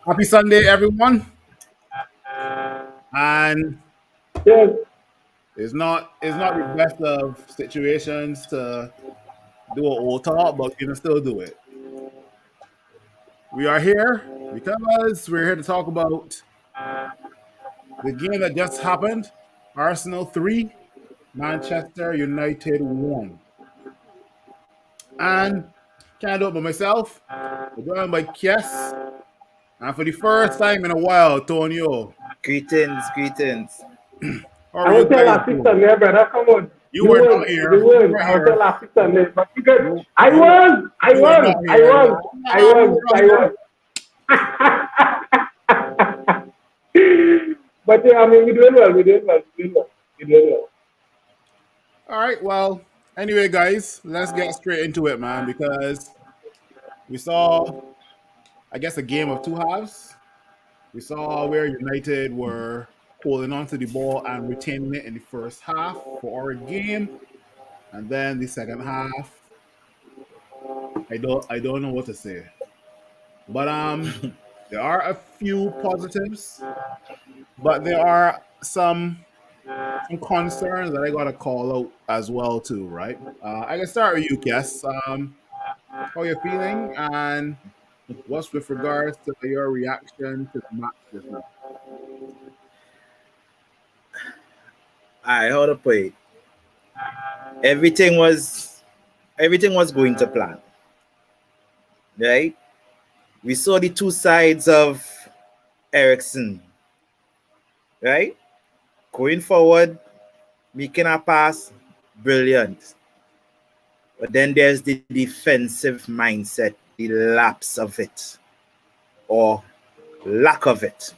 Happy Sunday, everyone. And Yes. it's not the best of situations to do an old talk, but we can still do it. We are here because we're here to talk about the game that just happened. Arsenal 3, Manchester United 1. And can't do it by myself. We're joined by Kies. And for the first time in a while, Tonio. Greetings, greetings. How I are was you there guys last week doing? Sunday, brother. Come on. You were not here. You You won. were I was there here. last week Sunday. But you good. You, I you, won. I you were not won. I here. won. I won. I won. But yeah, I mean, we're doing well. We're doing well. We're doing well. We're doing well. All right. Well, anyway, guys, let's get straight into it, man, because we saw, I guess, a game of two halves. We saw where United were holding on to the ball and retaining it in the first half for our game, and then the second half, I don't know what to say. But there are a few positives, but there are some concerns that I gotta call out as well too, right? I can start with you, Kes. How you feeling, and what's with regards to your reaction to the match just now? I how to put it. Everything was going to plan. Right? We saw the two sides of Ericsson. Right? Going forward, making a pass, brilliant. But then there's the defensive mindset, the lapse of it, or lack of it.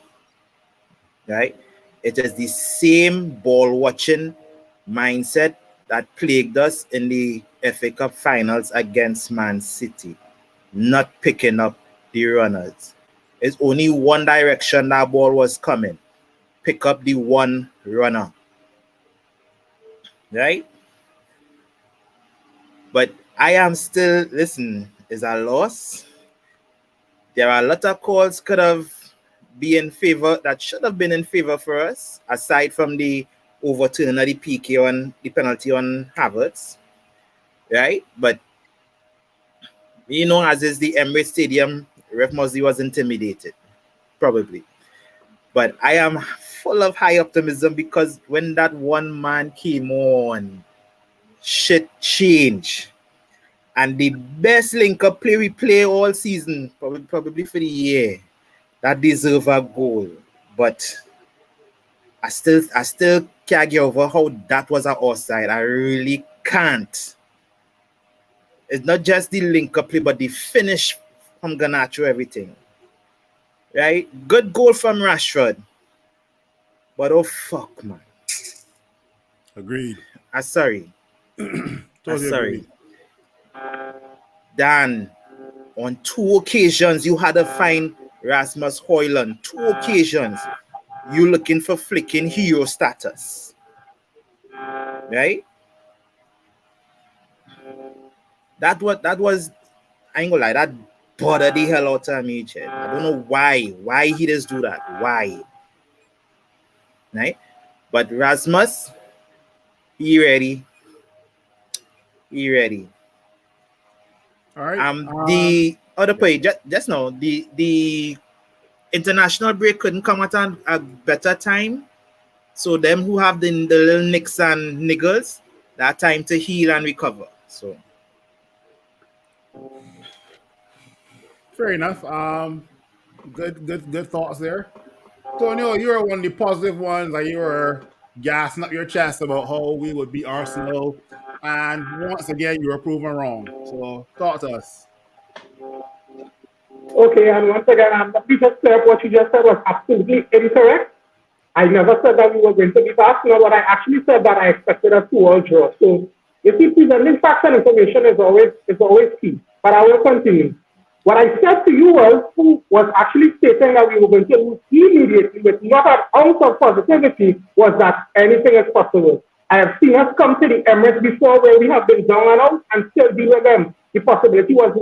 Right? It is the same ball watching mindset that plagued us in the FA Cup finals against Man City, not picking up the runners. It's only one direction that ball was coming. Pick up the one runner. Right? But I am still, listen, is a loss. There are a lot of calls could have been in favor, that should have been in favor for us, aside from the overturn of the PK on the penalty on Havertz, right? But as is the Emirates Stadium, Ref Mosby was intimidated, probably. But I am full of high optimism because when that one man came on, shit changed. And the best link-up play we play all season, probably for the year, that deserve a goal. But I still can't get over how that was an offside. I really can't. It's not just the link-up play, but the finish from Garnacho, everything. Right? Good goal from Rashford. But oh fuck, man. Agreed. I'm sorry. Totally sorry. agreed. Dan, on 2 occasions, you had to find Rasmus Højlund. 2 occasions. You looking for flicking hero status. Right? That was, I ain't gonna lie, that bothered the hell out of me, Chad. I don't know why he does do that. Why? Right? But Rasmus, he ready. All right. The other point, just now, the international break couldn't come at a better time. So them who have the little nicks and niggles, that time to heal and recover. So fair enough. Good thoughts there. Tonio, you were one of the positive ones. Like you were gassing up your chest about how we would beat Arsenal, and once again you were proven wrong. So talk to us. Okay, and once again, let me just clear up what you just said was absolutely incorrect. I never said that we were going to be Arsenal. What I actually said that I expected a 2-2 draw. So you see, presenting facts and information is always key. But I will continue. What I said to you was, who was actually stating that we were going to lose immediately with not an ounce of positivity, was that anything is possible. I have seen us come to the Emirates before where we have been down and out and still deal with them. The possibility was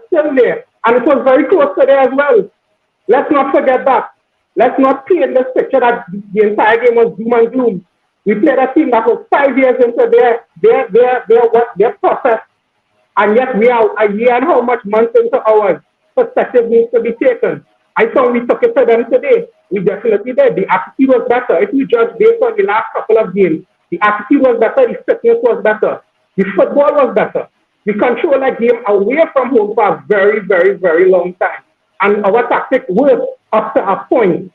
still there. And it was very close to there as well. Let's not forget that. Let's not paint this picture that the entire game was doom and gloom. We played a team that was 5 years into their process, and yet we are a year and how much months into ours. Perspective needs to be taken. I thought we took it to them today. We definitely did. The attitude was better. If we judge based on the last couple of games, the attitude was better, the fitness was better, the football was better. We controlled that game away from home for a very, very, very long time. And our tactics worked up to a point.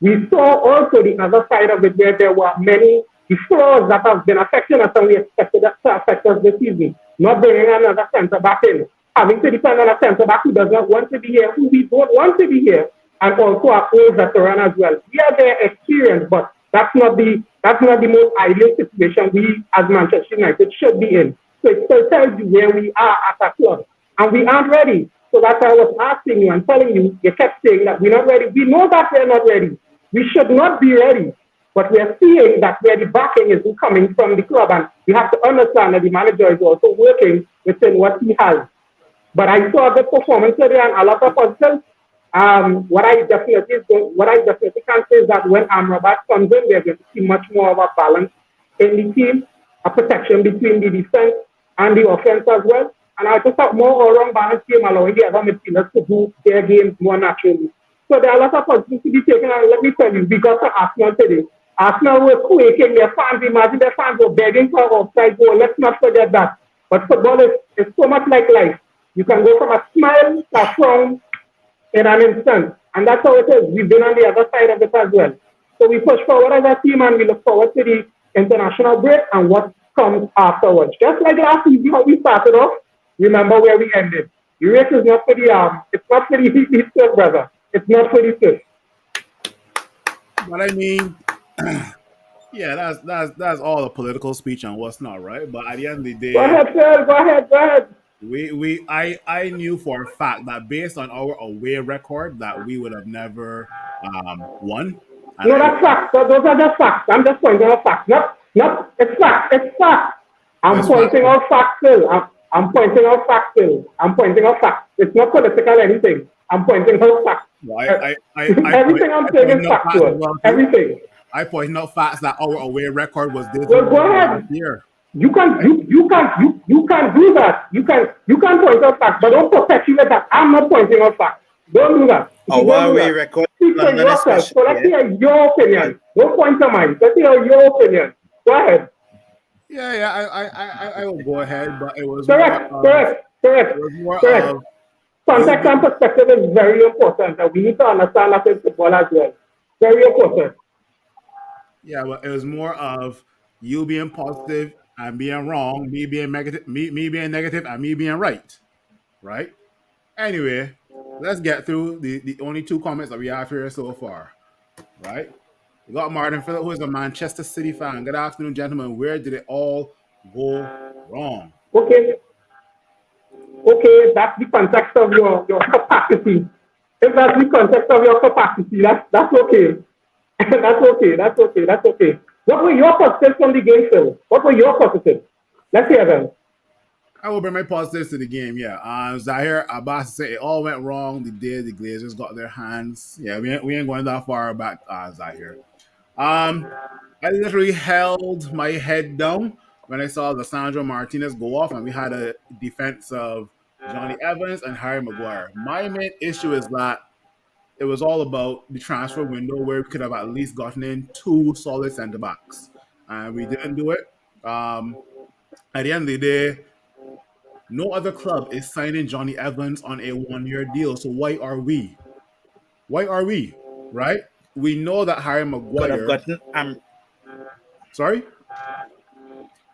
We saw also the other side of it where there were many flaws that have been affecting us, and we expected that to affect us this season. Not bringing another centre back in, having to depend on a centre back who does not want to be here, who we don't want to be here, and also our old veteran as well. We are their experience, but that's not the most ideal situation we as Manchester United should be in. So it still tells you where we are as a club, and we aren't ready. So that's why I was asking you and telling you. You kept saying that we're not ready. We know that we're not ready. We should not be ready. But we are seeing that where the backing is coming from the club, and we have to understand that the manager is also working within what he has. But I saw a good performance today and a lot of positives. What I definitely can say is that when Amrabat comes in, we're going to see much more of a balance in the team, a protection between the defense and the offense as well. And I just have more all-round balance game, allowing the other midfielders to do their games more naturally. So there are a lot of positives to be taken. And let me tell you, we got to Assnal today. Assnal were quaking. Their fans, imagine their fans were begging for an offside goal. Let's not forget that. But football is so much like life. You can go from a smile to a frown in an instant. And that's how it is. We've been on the other side of it as well. So we push forward as a team, and we look forward to the international break and what comes afterwards. Just like last season, how we started off, remember where we ended. The race is not for the it's not for the stiff, brother. It's not for the stiff. But I mean, yeah, that's all the political speech and what's not, right? But at the end of the day, Go ahead, Phil. Go ahead. I knew for a fact that based on our away record that we would have never won. No, that's facts. Those are just facts. I'm just pointing out facts. Not it's facts. It's facts. I'm pointing out facts, Phil. I'm pointing out facts, Phil. I'm pointing out facts. It's not political anything. I'm pointing out facts. Well, everything I'm saying is factual. Well, everything. I point out facts that our away record was this. Well, go ahead. Year. You can do that. You can point out facts, but don't perpetuate that. I'm not pointing out facts. Don't do that. Our away record. Speak for yourself. So let's hear your opinion. Don't point to mine. Let's hear your opinion. Go ahead. Yeah, I will go ahead, but it was correct. Context and perspective is very important, and we need to understand that in football as well. Very important. Yeah, but it was more of you being positive and being wrong, me being negative, me being negative, and me being right? Anyway, let's get through the only two comments that we have here so far, right? We got Martin Phillip, who is a Manchester City fan. Good afternoon, gentlemen. Where did it all go wrong? Okay, that's the context of your capacity. If that's the context of your capacity, that's okay. that's okay. What were your positives from the game, Phil? What were your positives? Let's hear them. I will bring my positives to the game, yeah. Zahir Abbas said it all went wrong the day the Glazers got their hands. Yeah, we ain't going that far back, Zahir. I literally held my head down when I saw Lissandro Martinez go off, and we had a defense of Johnny Evans and Harry Maguire. My main issue is that it was all about the transfer window where we could have at least gotten in two solid centre backs, and we didn't do it. At the end of the day, no other club is signing Johnny Evans on a 1-year deal. So why are we? Right? We know that Harry Maguire. Sorry?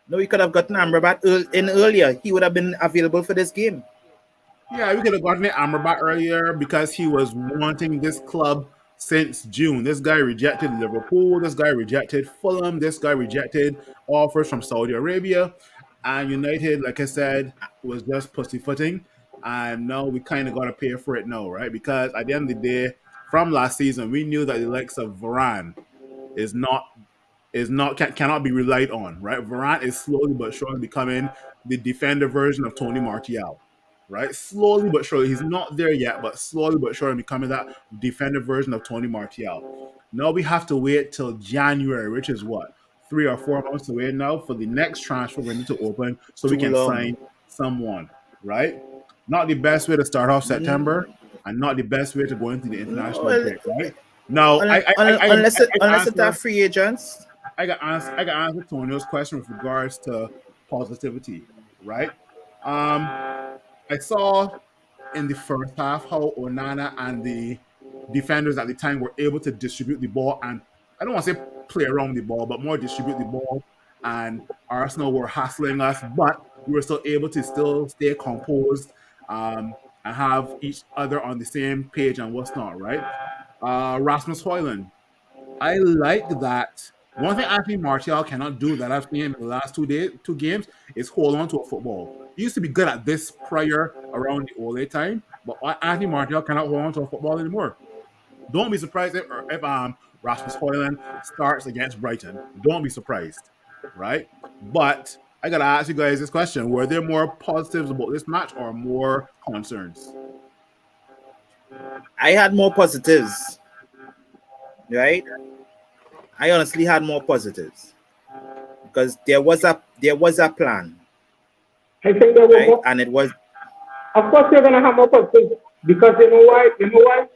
No, we could have gotten Amrabat in earlier. He would have been available for this game. Yeah, we could have gotten Amrabat earlier because he was wanting this club since June. This guy rejected Liverpool. This guy rejected Fulham. This guy rejected offers from Saudi Arabia. And United, like I said, was just pussyfooting. and now we kind of got to pay for it now, right? Because at the end of the day, from last season, we knew that the likes of Varane cannot be relied on, right? Varane is slowly but surely becoming the defender version of Tony Martial, right? Slowly but surely, he's not there yet, but slowly but surely becoming that defender version of Tony Martial. Now we have to wait till January, which is what, 3 or 4 months away now for the next transfer window to open, so we Too can long. sign someone, right? Not the best way to start off September, and not the best way to go into the international Well, break, right? Now, unless it's a free agents. I got answer Tonio's question with regards to positivity, right? I saw in the first half how Onana and the defenders at the time were able to distribute the ball, and I don't want to say play around the ball, but more distribute the ball. And Arsenal were hassling us, but we were still able to still stay composed, and have each other on the same page and what's not, right? Rasmus Højlund, I like that. One thing Anthony Martial cannot do that I've seen him in the last 2 games is hold on to a football. He used to be good at this prior around the Ole time, but Anthony Martial cannot hold on to a football anymore. Don't be surprised if Rasmus Højlund starts against Brighton. Don't be surprised, right? But I gotta ask you guys this question: were there more positives about this match or more concerns? I had more positives, right? I honestly had more positives because there was a plan, I think there were right? more. And it was Of course, you're gonna have more positives because you know why? You know why?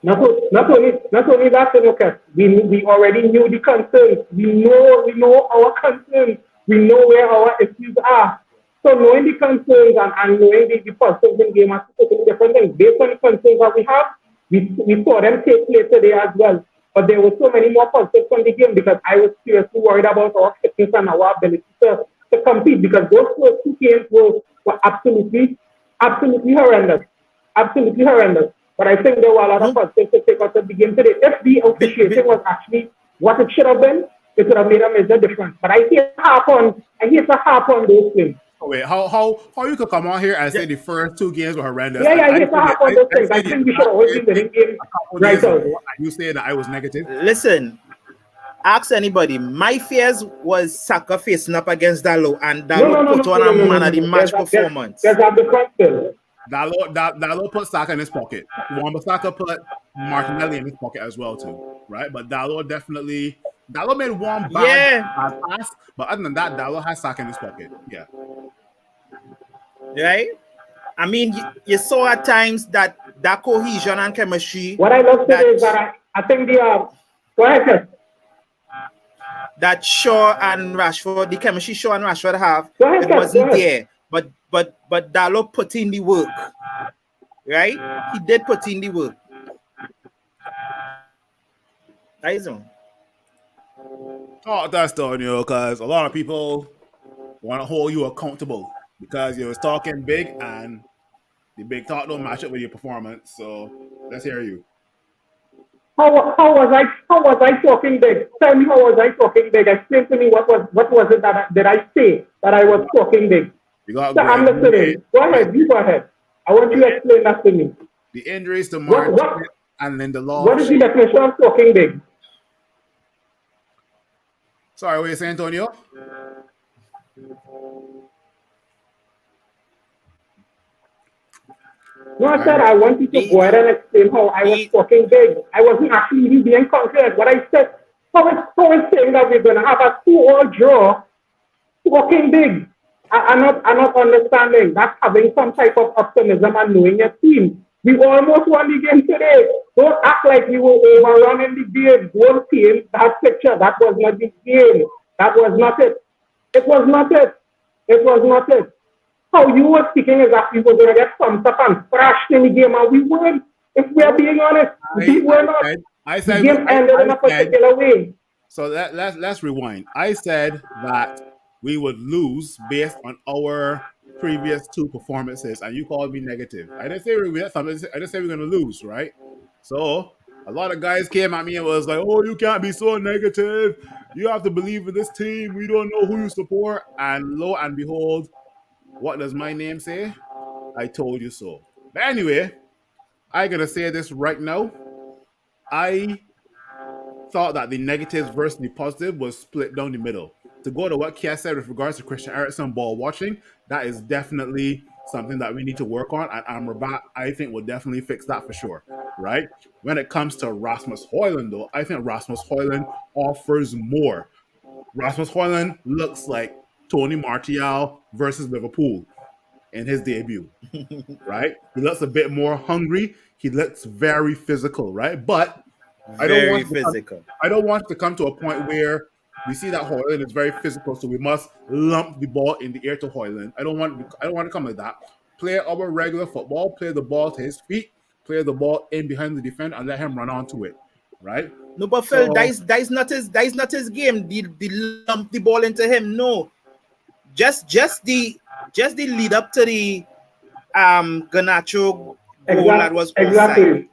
Not only that, Lucas. We already knew the concerns. We know our concerns. We know where our issues are. So knowing the concerns and knowing the positives in game are totally different things. Based on the concerns that we have, we saw them take place today as well. But there were so many more positives from the game because I was seriously worried about our fitness and our ability to compete because those first 2 games were absolutely horrendous. Absolutely horrendous. But I think there were a lot of positives to take out of the game today. If the officiating was actually what it should have been, it would have made a major difference. But I hate to harp on those things. Oh, wait, how you could come on here and say the first 2 games were horrendous? Yeah, I hate to harp on those things. I think we should always be winning games right out. You saying that I was negative? Listen. Ask anybody. My fears was Saka facing up against Dalot, and Dalot put on a man of the match performance. There's a difference still. Dalot put Saka in his pocket. Wan-Bissaka put Martinelli in his pocket as well too, right? But Dalot made one bad pass, but other than that, Dalot has Saka in his pocket. Yeah. Right? I mean, you saw at times that cohesion and chemistry. What I love today is that I think go ahead. That Shaw and Rashford, the chemistry Shaw and Rashford have, it wasn't there. But Dalot put in the work. Right? He did put in the work. That's done, because a lot of people want to hold you accountable because you was talking big and the big talk don't match up with your performance. So let's hear you. How was I talking big? Tell me, how was I talking big? Explain to me what was it that I say that I was talking big? I'm listening. Go ahead. You go ahead. I want you to explain that to me. The injuries to Martin and then the loss. What is the definition of talking big? Sorry, what are you saying, Antonio? No, I said I want you to go ahead and explain how I was talking big. I wasn't actually even being confident. What I said, how is saying that we're going to have a 2-2 draw talking big? I'm not understanding. That's having some type of optimism and knowing your team. We almost won the game today. Don't act like we were overrunning the game. Don't paint that picture. That was not the game. That was not it. It was not it. It was not it. How you were speaking is that we were going to get thumbs up and thrashed in the game, and we weren't. If we are being honest, we were not. The game ended in a particular way. So let's rewind. I said that we would lose based on our previous 2 performances, and you called me negative. I didn't say we were. I didn't say we're going to lose, right? So a lot of guys came at me and was like, "Oh, you can't be so negative. You have to believe in this team. We don't know who you support." And lo and behold, What does my name say? I told you so. But anyway, I gotta say this right now. I thought that the negatives versus the positive was split down the middle. To go to what Kia said with regards to Christian Eriksen ball watching, that is definitely something that we need to work on. And Amrabat, I think, will definitely fix that for sure. Right? When it comes to Rasmus Højlund, though, I think Rasmus Højlund offers more. Rasmus Højlund looks like Tony Martial versus Liverpool in his debut, right? He looks a bit more hungry. He looks very physical, right? But I don't Very want physical. I don't want to come to a point where we see that Højlund is very physical, so we must lump the ball in the air to Højlund. I don't want to come like that. Play our regular football, play the ball to his feet, play the ball in behind the defender, and let him run onto it, right? No, but Phil, that's not his game. The lump the ball into him. No, just the lead up to the Garnacho goal that was offside.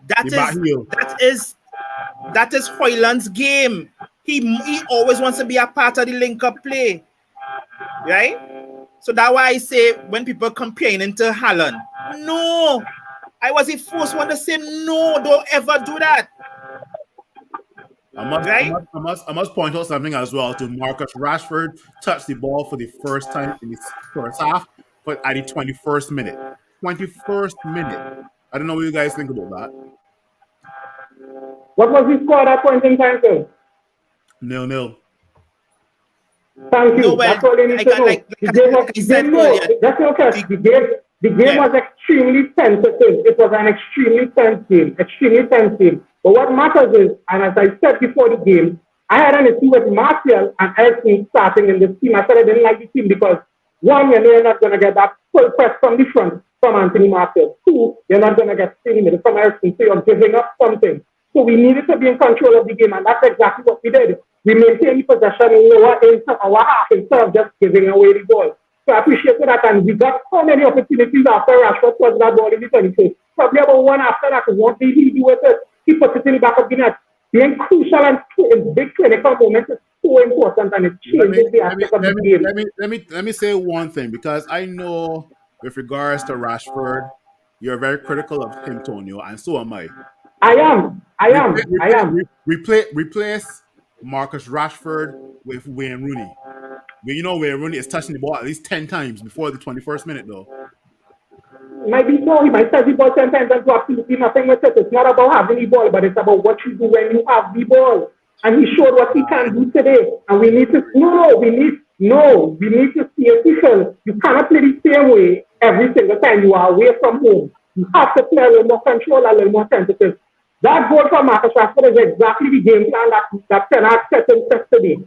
That is Højlund's game. He always wants to be a part of the link up play, right? So that's why I say when people complaining to Haaland, no, I was the first one to say no, don't ever do that. I must point out something as well. To Marcus Rashford touched the ball for the first time in the first half, but at the 21st minute. 21st minute. I don't know what you guys think about that. What was the score at that point in time, sir? 0-0. Thank you. No, that's all you need to know. The game was extremely sensitive. It was an extremely tense game. But what matters is, and as I said before the game, I had an issue with Martial and Eriksen starting in this team. I said I didn't like the team because, one, you know you're not going to get that full press from the front from Anthony Martial. Two, you're not going to get stimulated from Eriksen, so you're giving up something. So we needed to be in control of the game, and that's exactly what we did. We maintained the possession lower into our half instead of just giving away the ball. So I appreciate that, and we got so many opportunities after Rashford touched that ball in the 22. Probably about one after that. What did he do with it? He put it in the back of the net. Being crucial and in big clinical moments is so important, and it changes the aspect of the game. Let me say one thing, because I know with regards to Rashford, you're very critical of him, Tonio, and so am I. I am. Replace Marcus Rashford with Wayne Rooney. You know Wayne Rooney is touching the ball at least 10 times before the 21st minute, though. Might be so. He might touch the ball 10 times and do absolutely nothing with it. It's not about having the ball, but it's about what you do when you have the ball. And he showed what he can do today. And we need to see a difference. You cannot play the same way every single time you are away from home. You have to play a little more control, a little more sensitive. That goal from Marcus Rashford is exactly the game plan that Ten Hag set in today.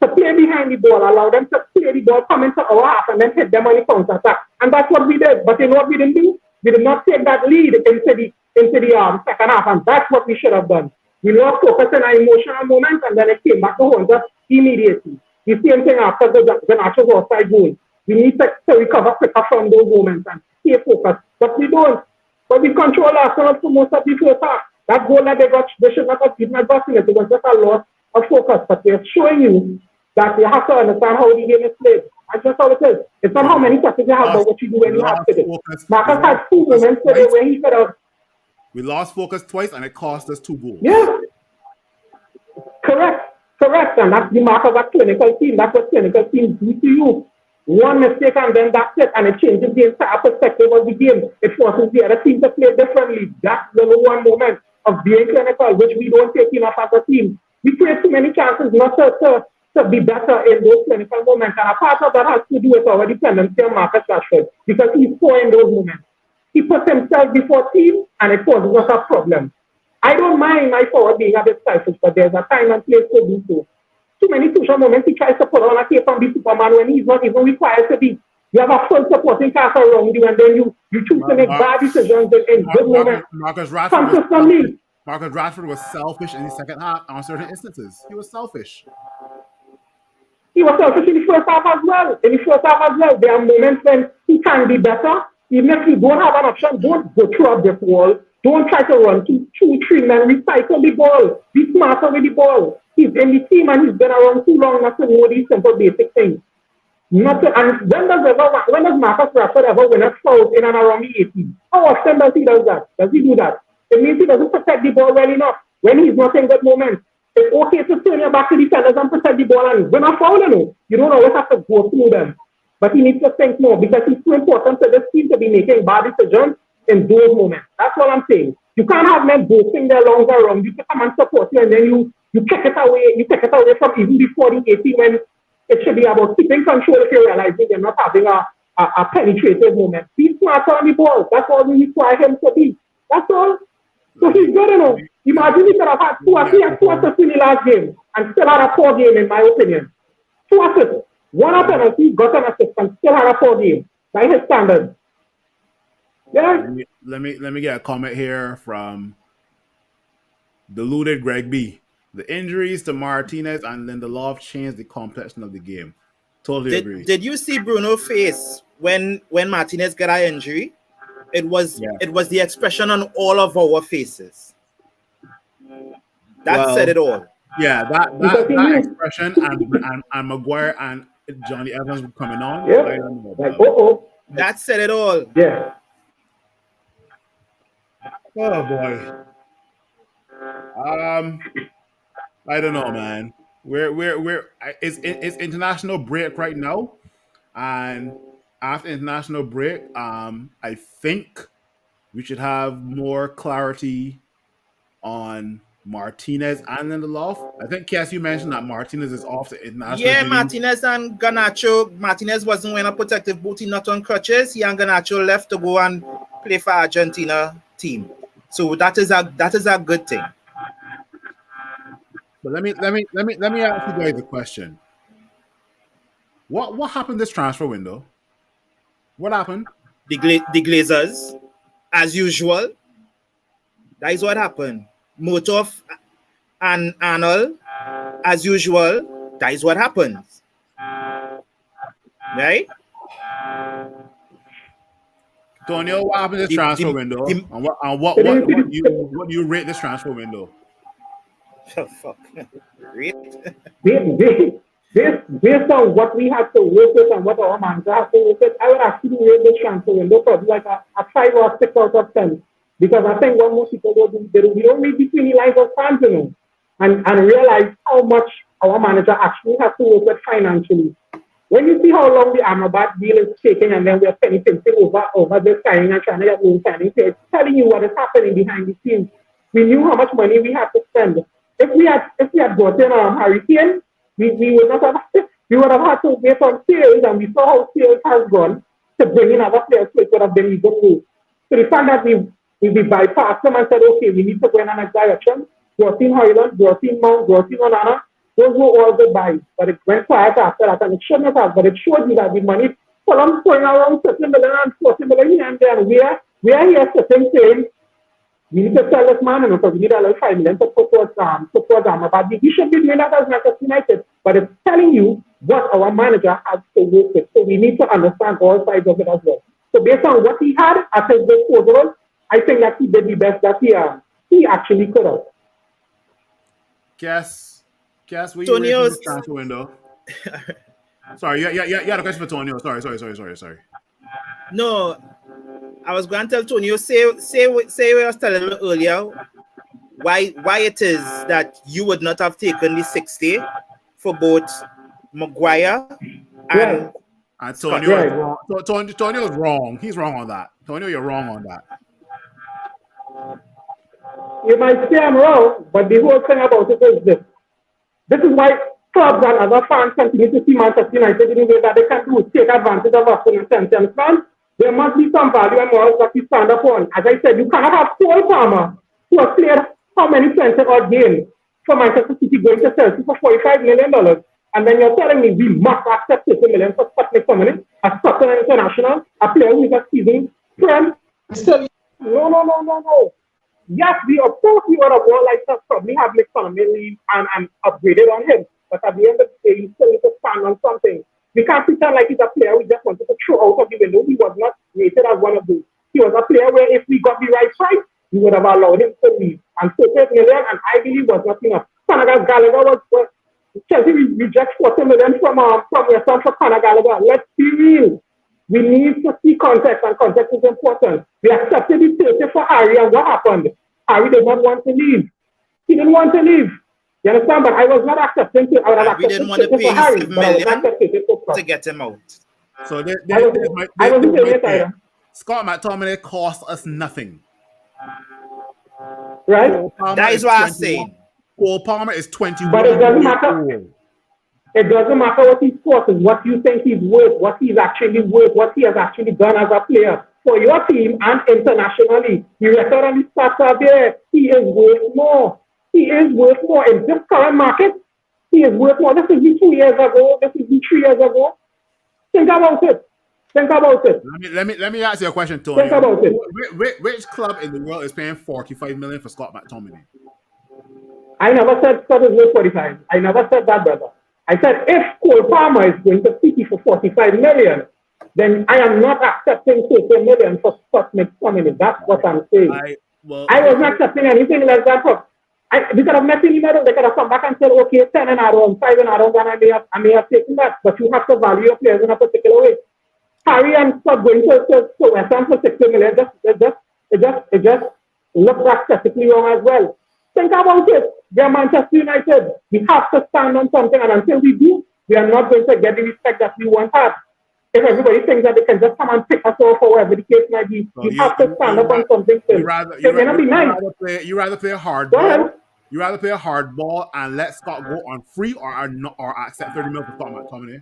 To play behind the ball, allow them to play the ball, come into our half, and then hit them on the counter attack. And that's what we did. But you know what we didn't do? We did not take that lead into the second half, and that's what we should have done. We lost focus in our emotional moments, and then it came back to haunt us immediately. The same thing after the Garnacho's offside goal. We need to recover quicker from those moments and stay focused. But we don't. But we control ourselves for most of the first half. That goal that they should not have given a gotten it. It was just a loss of focus. But they're showing you that you have to understand how the game is played. That's just how it is. It's not how many touches you have, but what you do when you have to do. Marcus had 2 moments today where he could have. We lost focus twice, and it cost us 2 goals. Yeah. Correct. And that's the mark of a clinical team. That's what clinical teams do to you. One mistake, and then that's it. And it changes the entire perspective of the game. It forces the other team to play differently. That's the one moment of being clinical, which we don't take enough as a team. We create too many chances not to be better in those clinical moments. And a part of that has to do with our dependency on Marcus Rashford, because he's poor in those moments. He puts himself before team, and it causes us a problem. I don't mind my forward being a bit selfish, but there's a time and place to do so. Too many crucial moments he tries to put on a cape and be Superman when he's not even required to be. You have a full supporting cast around you, and then you choose to make bad decisions in good moments. Marcus Rashford was selfish in the second half on certain instances. He was selfish. He was selfish in the first half as well. There are moments when he can be better. Even if you don't have an option, don't go through up this wall. Don't try to run 2-3 men. Recycle the ball. Be smarter with the ball. He's in the team and he's been around too long not to know these simple basic things. Nothing. And when does Marcus Rashford ever win a foul in and around the 18? How often does he do that? Does he do that? It means he doesn't protect the ball well enough when he's not in good moments. It's okay to turn your back to defenders and protect the ball and win a foul, you know. You don't always have to go through them. But he needs to think more because he's too important to this team to be making bad decisions in those moments. That's all I'm saying. You can't have men boasting their lungs around you to come and support you and then you kick it away from even before the 18 when it should be about keeping control if you're realizing you're not having a penetrative moment. Be smarter on the ball. That's all we require him to be. That's all. So he's good, you know. Imagine he could have had two assists in the last game and still had a poor game, in my opinion. 2 assists. 1 a penalty, got an assist, and still had a poor game. By his standards. Yeah. Let me get a comment here from Deluded Greg B. The injuries to Martinez and Lindelof changed the complexion of the game. Totally agree. Did you see Bruno's face when Martinez got an injury? It was the expression on all of our faces. That said it all. Yeah, that expression and Maguire and Johnny Evans coming on. Yeah. I don't know about that said it all. Yeah. Oh boy. I don't know, man. It's international break right now, and after international break, I think we should have more clarity on Martinez and Lindelof. I think Cass, you mentioned that Martinez is off the international. Yeah, duty. Martinez and Garnacho. Martinez wasn't wearing a protective boot, he not on crutches. He and Garnacho left to go and play for Argentina team. So that is a good thing. But let me ask you guys a question. What happened this transfer window? What happened? The Glazers, as usual. That is what happened. Motov and Arnold, as usual. That is what happens. Right? Tonio, what happened this transfer window? And what do you rate this transfer window? Oh, fuck. Based on what we have to work with and what our manager has to work with, I would actually rate this transfer window probably like a 5 or 6 out of 10. Because I think what most people do, we don't read between the lines of fans, you know, and realize how much our manager actually has to work with financially. When you see how long the Amrabat deal is taking and then we're finishing over this signing and trying to get new signing, it's telling you what is happening behind the scenes. We knew how much money we had to spend. If we had brought in Harry Kane, we would have had to wait on sales, and we saw how sales has gone to bring in other players, so it would have been even worse. So the fact that we bypassed them and said, okay, we need to go in the next direction. Brought in Hoyland, brought in Mount, brought in Onana. Those were all good buys, but it went quiet after that, and it shouldn't have. But it showed you that the money, Fulham's going around 30 million and 40 million here and there. We are here sitting saying, we need to sell this man, because we need a little 5 million to put towards but we should be doing that as Manchester United. But it's telling you what our manager has to work with. So we need to understand all sides of it as well. So based on what he had at his disposal, I think that he did the best that he actually could have. Cass, will you read the transfer window? Sorry, you had a question for Tonio. Sorry. No, I was going to tell Tonio, say what I was telling you earlier, why it is that you would not have taken the 60 for both Maguire and Tonio. Tonio is wrong. He's wrong on that. Tonio, you're wrong on that. You might say I'm wrong, but the whole thing about it is this. This is why clubs and other fans continue to see Manchester United in the way that they can do, take advantage of us in a sense. There must be some value and morals that you stand upon. As I said, you cannot have Cole Palmer, who has played how many 20-odd games for Manchester City, going to Chelsea for $45 million. And then you're telling me we must accept $50 million for Sputnik coming in, a Scotland international, a player who is a seasoned friend. No. Yes, of course we would have all like to probably have McTominay and upgraded on him. But at the end of the day, you still need to stand on something. We can't pretend like he's a player we just wanted to throw out of the window. He was not rated as one of those. He was a player where if we got the right price, we would have allowed him to leave. And $48 million, and I believe was not enough. Gallagher Chelsea reject 40 million from West Ham for Conor Gallagher. Let's be real. We need to see context, and context is important. We accepted the 30 for Harry, and what happened? Harry did not want to leave. He didn't want to leave. You understand? But I was not accepting it. I would have accepted we didn't want to pay for Harry, 7 but I was not million accepting it to get him out. So I wasn't saying it either. Scott McTominay cost us nothing. Right? That is what I'm saying. Cole Palmer is 21. But it doesn't matter. It doesn't matter what he's cost, what you think he's worth, what he's actually worth, what he has actually done as a player. For your team and internationally, the record on the stats are there. He is worth more. He is worth more. In this current market, he is worth more. This is the 2 years ago. This is the 3 years ago. Think about it. Think about it. Let me ask you a question, Tony. Think about it. Which club in the world is paying 45 million for Scott McTominay? I never said Scott is worth 45. I never said that, brother. I said if Cole Palmer is going to City for 45 million, then I am not accepting 30 million for Scott McTominay. That's what I'm saying. I was not accepting anything less than for. We could have met in the middle. They could have come back and said, okay, 10 and around, 5 and around, and I may have taken that. But you have to value your players in a particular way. Harry and Scott going to West Ham for 60 million, it just looks aesthetically wrong as well. Think about it. We are Manchester United. We have to stand on something, and until we do, we are not going to get the respect that we once had. If everybody thinks that they can just come and pick us off or whatever the case might be, you have to stand up on something. You rather play a hard ball. You rather play a hard ball and let Scott go on free, or accept 30 million for Scott McTominay?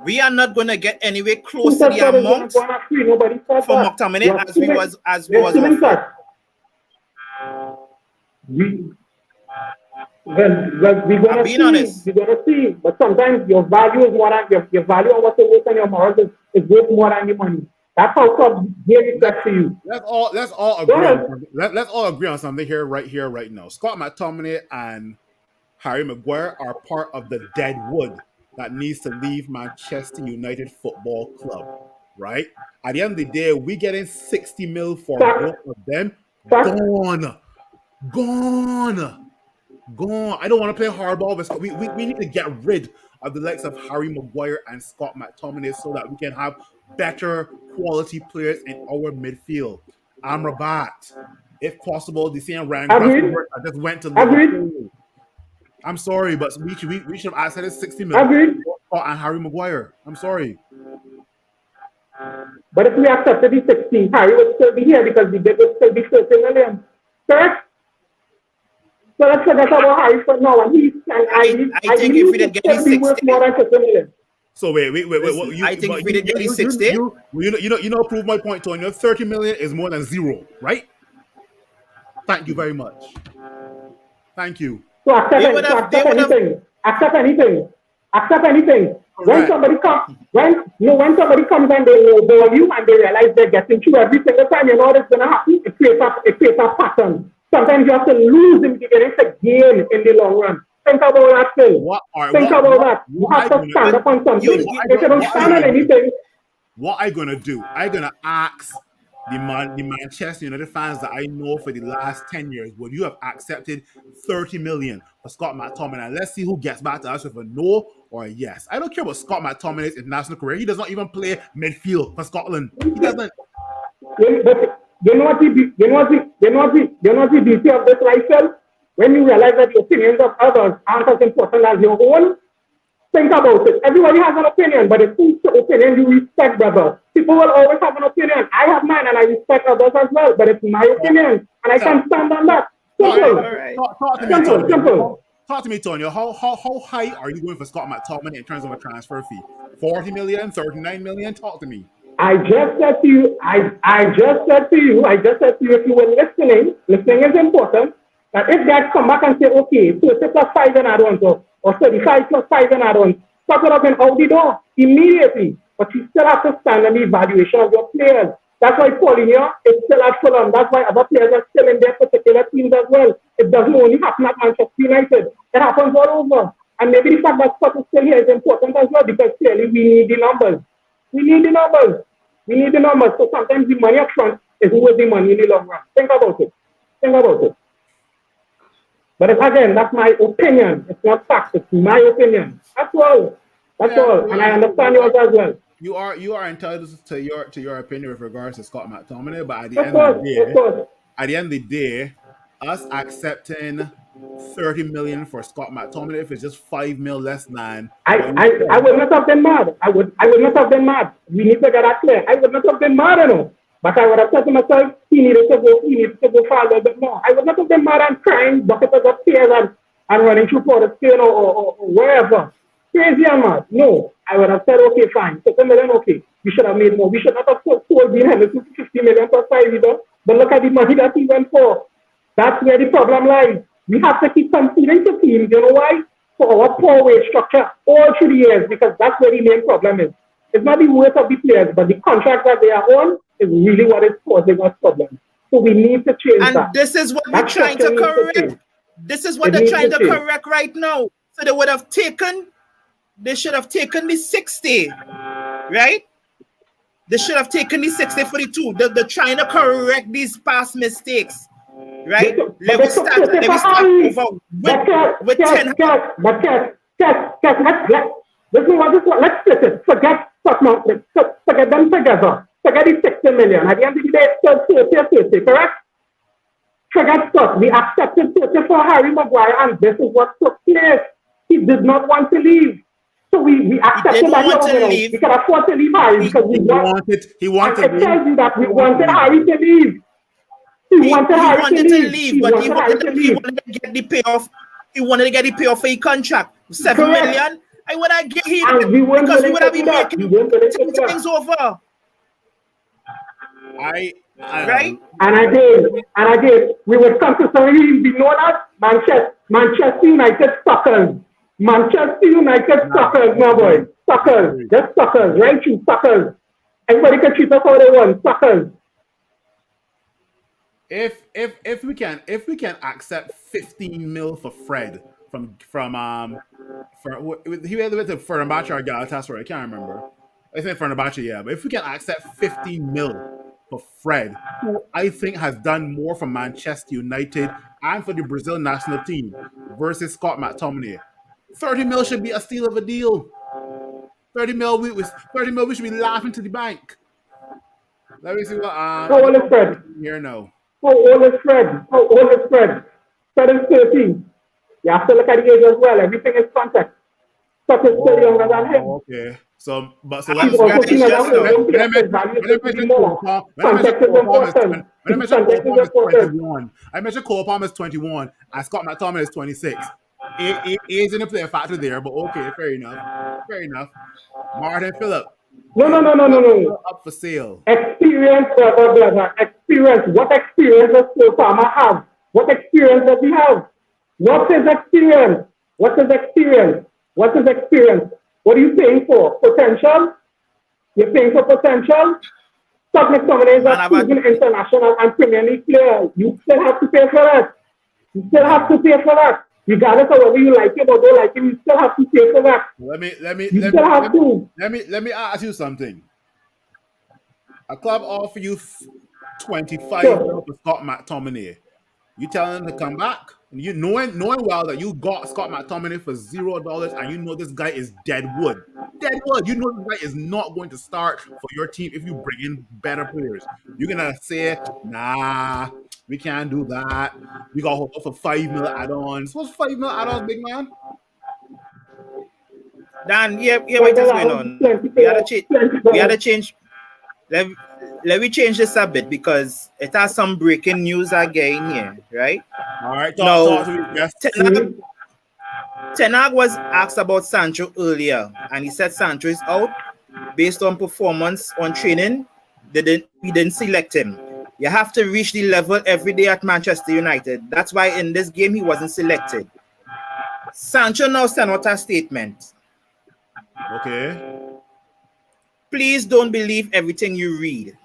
We are not going to get anywhere close to the amount for McTominay as we was offered. We're gonna see. But sometimes your value is more than your value on what you're worth, and your morals is worth more than your money. That's how clubs give it back to you. Let's all agree. Let's all agree on something right now. Scott McTominay and Harry Maguire are part of the dead wood that needs to leave Manchester United Football Club. Right? At the end of the day, we getting 60 mil for both of them. Gone. I don't want to play hardball. We need to get rid of the likes of Harry Maguire and Scott McTominay so that we can have better quality players in our midfield. Amrabat, if possible, the same Ryan Gravenberch that just went to Liverpool. I'm sorry, but we should have accepted 60 million for Scott and Harry Maguire. I'm sorry. But if we accepted the 60, Harry would still be here because the bid would still be 30 million. Correct? So let's forget about Harry for now. And I think if we didn't get the 60, more than 50 million. So wait. I think if we didn't get the 60, you know, prove my point, Tony. 30 million is more than zero, right? Thank you very much. Thank you. So accept anything. When somebody comes and they lowball you and they realize they're getting through every single time, you know what's going to happen? It creates a pattern. Sometimes you have to lose in the beginning to gain in the long run. Think about that, Phil. Think about that. You have to stand up on something. If you don't stand on anything. What I'm going to do, I'm going to ask the Manchester United fans that I know for the last 10 years, would you have accepted 30 million for Scott McTominay? And let's see who gets back to us with a no or a yes. I don't care about Scott McTominay's international career. He does not even play midfield for Scotland. He doesn't. You know what the beauty of this lifestyle? When you realize that the opinions of others aren't as important as your own, think about it. Everybody has an opinion, but it's the opinion you respect, brother. People will always have an opinion. I have mine, and I respect others as well. But it's my opinion, and I can stand on that. Simple. Right. Simple. Talk to me, Tony. How high are you going for Scott McTominay in terms of a transfer fee? 40 million, 39 million? Talk to me. I just said to you, if you were listening is important, that if guys come back and say, okay, 30 plus 5 and add-ons, or 35 plus 5 and add-ons, start it up and out the door immediately. But you still have to stand on the evaluation of your players. That's why Paulinho is still at Fulham. That's why other players are still in their particular teams as well. It doesn't only happen at Manchester United. It happens all over. And maybe the fact that Scott is still here is important as well, because clearly we need the numbers. We need the numbers. So sometimes the money up front is worth the money in the long run. Think about it. But again, that's my opinion. It's not fact. It's my opinion. That's all. That's Yeah, all. And I understand yours as well. you are entitled to your opinion with regards to Scott McTominay, but Of course, of course. at the end of the day, us accepting 30 million for Scott McTominay if it's just 5 mil less than what you I said. would not have been mad. I would not have been mad. We need to get that clear. I would not have been mad, But I would have said to myself, he needed to go far a little bit more. I would not have been mad and crying buckets of tears and running through Porter or wherever. Crazy and mad. No. I would have said, okay, fine. 50 million, okay. We should have made more. We should not have sold Dean Henderson 50 million for 5 either. But look at the money that he went for. That's where the problem lies. We have to keep conceding to teams. You know why? For our poor wage structure all through the years, because that's where the main problem is. It's not the worth of the players, but the contract that they are on is really what is causing us problems. So we need to change that. And this is what we're trying to correct. This is what they're trying to correct right now. So they should have taken the 60, right? They should have taken the 60 for the two. They're trying to correct these past mistakes, right? Let me start over with 10. Let's split it. Forget them together. Forget the 60 million. At the end of the day, it's still 30, correct? Forget Scott. We accepted 30 for Harry Maguire, and this is what took place. He did not want to leave. So we accepted that we could afford to leave Harry because he wanted. It tells you that we wanted Harry to leave. He wanted Harry to leave, but he wanted to get the payoff. He wanted to get the payoff for his contract, 7 million. I would have get him because we would have been making things over. Right? And again, we would consistently be known as Manchester United suckers. Manchester United suckers, my boy. Suckers. Just suckers, right? You suckers. Everybody can treat us how they want. Suckers. If we can accept 15 mil for Fred from he went to Fenerbahce or Galatasaray, I can't remember. I think Fenerbahce, yeah. But if we can accept 15 mil for Fred, who I think has done more for Manchester United and for the Brazil national team versus Scott McTominay, 30 mil should be a steal of a deal. 30 mil, we should be laughing to the bank. Let me see what how old is Fred? Here now. How old is Fred? Fred is 13. You have to look at the age as well. Everything is context. Scott is still younger than him. Okay. So let's Context is important. I mentioned Cole Palmer is 21 and Scott McTominay is 26. Age in the player factor there, but okay, fair enough. Martin Phillip. No. Up for sale. Experience, brother. Experience. What experience does Cole Palmer have? What experience does he have? What's his experience? What are you paying for? Potential? You're paying for potential? Scott McTominay is a proven international and Premier League player. You still have to pay for that. Regardless of whether you like him or don't like him, you still have to pay for that. Let me ask you something. A club offer you 25 for Scott McTominay. You telling him to come back? You knowing well that you got Scott McTominay for $0 and you know this guy is dead wood. You know this guy is not going to start for your team if you bring in better players. You're gonna say, nah, we can't do that. We got to hold up for 5 mil add-ons. What's 5 mil add-ons, big man? Dan, what is going on? We had to change. Let me change this a bit because it has some breaking news again here, right? All right, talk to me. Yes. Ten Hag was asked about Sancho earlier, and he said Sancho is out based on performance on training. We didn't select him. You have to reach the level every day at Manchester United. That's why in this game he wasn't selected. Sancho now sent out a statement. Okay. Please don't believe everything you read.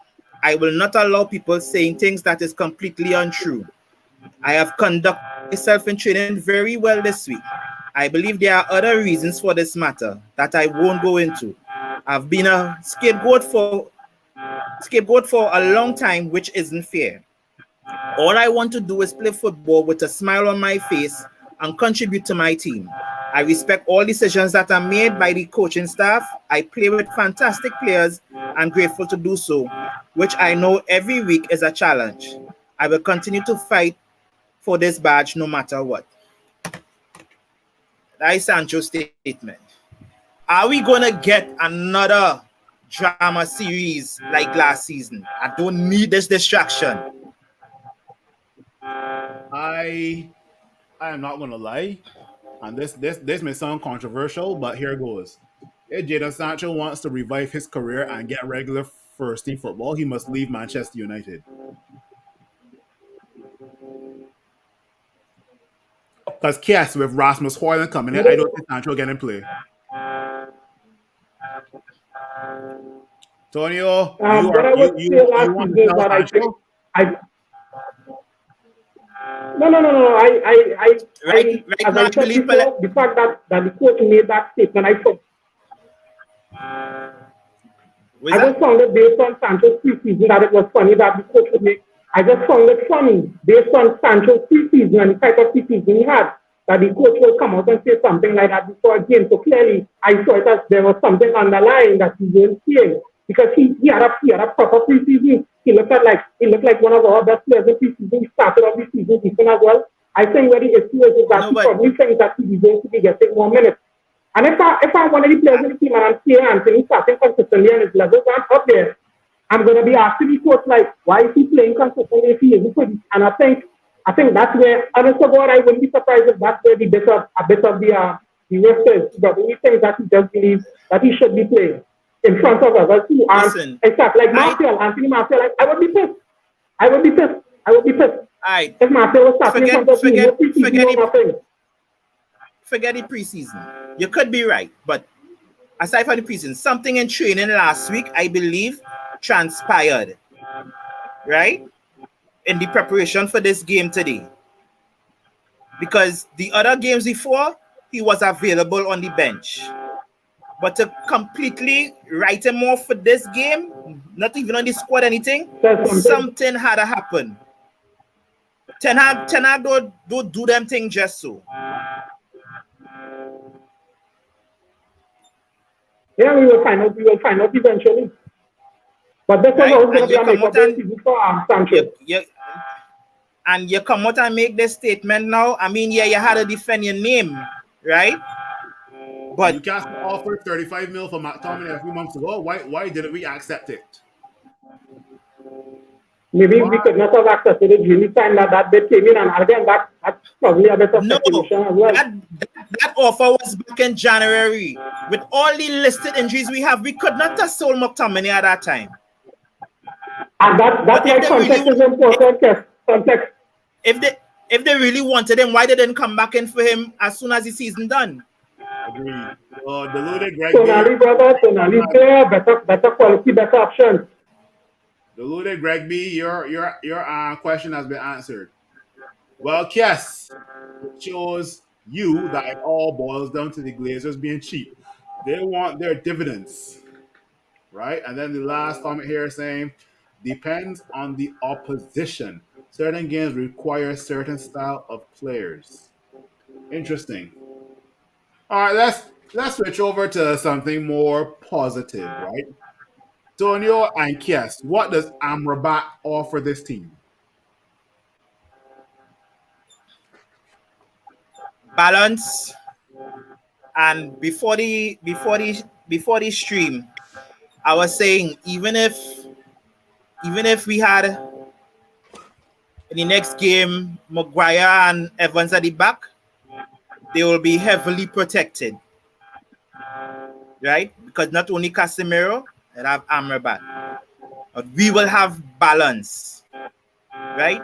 I will not allow people saying things that is completely untrue. I have conducted myself in training very well this week. I believe there are other reasons for this matter that I won't go into. I've been a scapegoat for a long time, which isn't fair. All I want to do is play football with a smile on my face and contribute to my team. I respect all decisions that are made by the coaching staff. I play with fantastic players and grateful to do so, which I know every week is a challenge. I will continue to fight for this badge no matter what. That is Sancho's statement. Are we going to get another drama series like last season? I don't need this distraction. I am not gonna lie, and this may sound controversial, but here goes. If Jadon Sancho wants to revive his career and get regular first team football, he must leave Manchester United. Because yes, with Rasmus Højlund coming in, I don't think Sancho getting play. Tonio, you want to tell Sancho? No. Right As now, I said before, the fact that the coach made that statement, I just found it based on Sancho's preseason that it was funny that the coach would make. I just found it funny based on Sancho's preseason and the type of preseason he had that the coach will come out and say something like that before a game. So clearly, I saw it as there was something underlying that he wasn't seeing because he had a proper preseason. He looked like one of our best players in preseason. He started off the season decent as well. I think where the issue is that he probably thinks that he deserves to be getting more minutes. And if I'm one of the players in the team and I'm seeing Anthony starting consistently and his levels aren't up there, I'm going to be asking the coach, like, why is he playing consistently if he isn't good? And I think that's where, honest to God, I wouldn't be surprised if that's where a bit of the risk is. But he thinks that he just believes that he should be playing in front of others too. And exactly like Anthony Martial, I would be pissed. I would be pissed. If Martial was starting in front of me, no preseason or nothing. Forget the preseason. You could be right, but aside from the preseason, something in training last week, I believe, transpired, right? In the preparation for this game today. Because the other games before, he was available on the bench. But to completely write him off for this game, not even on the squad, anything, something had to happen. Ten Hag don't do them thing just so. Yeah, we will find out eventually. But this was always going to be a make-up season for Sancho. And you come out and make this statement now. I mean, yeah, you had to defend your name, right? But Newcastle offered 35 mil for McTominay a few months ago. Why didn't we accept it? Maybe we could not have accepted it during the time that bid came in, and again, that's probably a bit of speculation as well. That offer was back in January. With all the listed injuries we have, we could not have sold McTominay at that time. And that's why context is important. Context. If they really wanted him, why they didn't come back in for him as soon as the season done? Agreed. Deluded Greg Tonali, brother, Tonali player, better quality, better options. Deluded Greg B, your question has been answered. Well, yes, it shows you that it all boils down to the Glazers being cheap. They want their dividends, right? And then the last comment here saying, depends on the opposition. Certain games require certain style of players. Interesting. All right, let's switch over to something more positive, right? Tonio and Kies, what does Amrabat offer this team? Balance. And before the stream, I was saying even if we had in the next game Maguire and Evans at the back, they will be heavily protected, right? Because not only Casemiro, they have Amrabat, but we will have balance, right?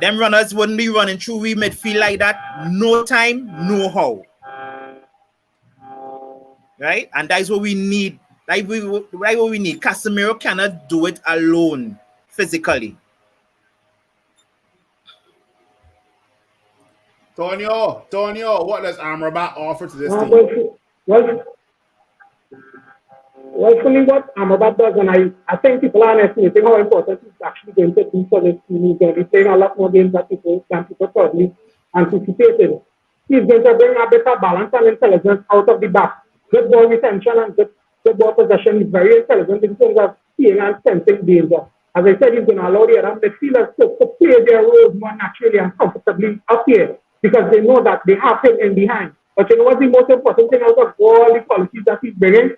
Them runners wouldn't be running through we midfield like that. No time, no how. Right? And that's what we need. Right what we need. Casemiro cannot do it alone physically. Tonio, what does Amrabat offer to this team? Rightfully what Amrabat does, and I think people are underestimating how important he's actually going to be for this team. He's going to be playing a lot more games than people probably anticipated. He's going to bring a bit of balance and intelligence out of the back. Good ball retention and good ball possession. He's very intelligent in terms of seeing and sensing danger. As I said, he's going to allow the other midfielders to play their roles more naturally and comfortably up here because they know that they have him in behind. But you know what's the most important thing out of all the qualities that he's bringing?